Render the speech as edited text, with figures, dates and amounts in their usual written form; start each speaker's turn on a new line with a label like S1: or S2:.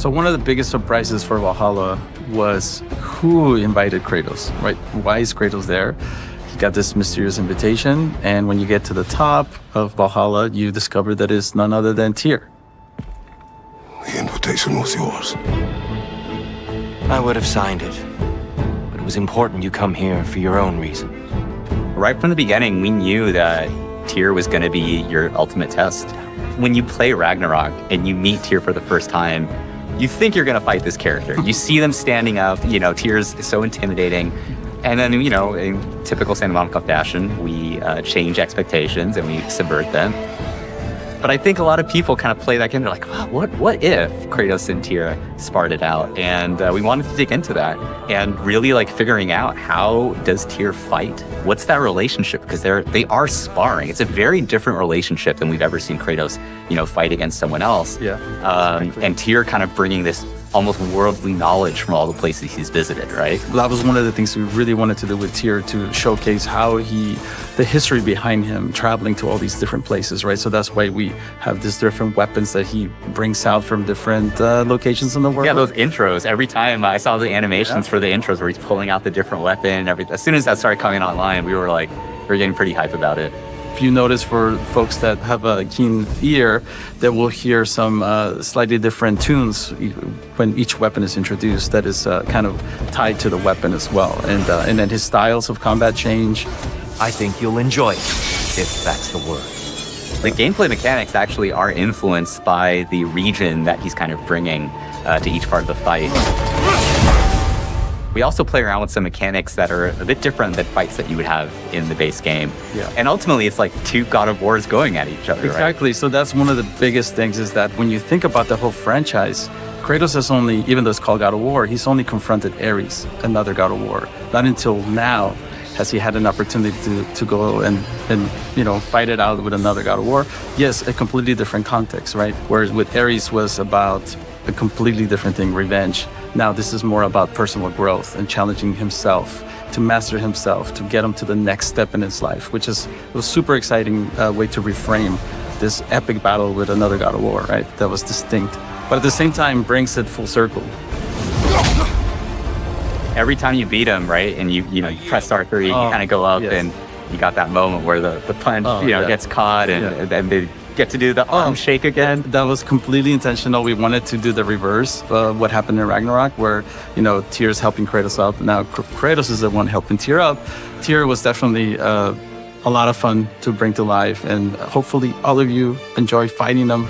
S1: So one of the biggest surprises for Valhalla was who invited Kratos, right? Why is Kratos there? He got this mysterious invitation, and when you get to the top of Valhalla, you discover that it's none other than Tyr.
S2: The invitation was yours.
S3: I would have signed it, but it was important you come here for your own reasons.
S4: Right from the beginning, we knew that Tyr was going to be your ultimate test. When you play Ragnarok and you meet Tyr for the first time, you think you're going to fight this character. You see them standing up, Tyr's so intimidating. And then, in typical Santa Monica fashion, we change expectations and we subvert them. But I think a lot of people kind of play that game. They're like, wow, what if Kratos and Tyr sparred it out? And we wanted to dig into that and really figuring out, how does Tyr fight? What's that relationship? Because they are sparring. It's a very different relationship than we've ever seen Kratos, fight against someone else.
S1: Yeah.
S4: Exactly. And Tyr kind of bringing this almost worldly knowledge from all the places he's visited, right?
S1: That was one of the things we really wanted to do with Tyr, to showcase how the history behind him traveling to all these different places, right? So that's why we have these different weapons that he brings out from different locations in the world.
S4: Yeah, those intros. Every time I saw the animations for the intros where he's pulling out the different weapon and everything. As soon as that started coming online, we were getting pretty hype about it.
S1: If you notice, for folks that have a keen ear, they will hear some slightly different tunes when each weapon is introduced that is kind of tied to the weapon as well. And then his styles of combat change.
S3: I think you'll enjoy it, if that's the word.
S4: The gameplay mechanics actually are influenced by the region that he's kind of bringing to each part of the fight. We also play around with some mechanics that are a bit different than fights that you would have in the base game.
S1: Yeah.
S4: And ultimately, it's like two God of Wars going at each other,
S1: Exactly.
S4: Right?
S1: So that's one of the biggest things, is that when you think about the whole franchise, Kratos has only, even though it's called God of War, he's only confronted Ares, another God of War. Not until now has he had an opportunity to go and fight it out with another God of War. Yes, a completely different context, right? Whereas with Ares was about a completely different thing, revenge. Now this is more about personal growth and challenging himself to master himself, to get him to the next step in his life, which is a super exciting way to reframe this epic battle with another God of War, right? That was distinct, but at the same time brings it full circle.
S4: Every time you beat him, right, and you press R3, you kind of go up,
S1: yes.
S4: and you got that moment where the punch gets caught, and then they get to do the arm shake again.
S1: That was completely intentional. We wanted to do the reverse of what happened in Ragnarok, where Tyr's helping Kratos up. Now Kratos is the one helping Tyr up. Tyr was definitely a lot of fun to bring to life, and hopefully all of you enjoy fighting them.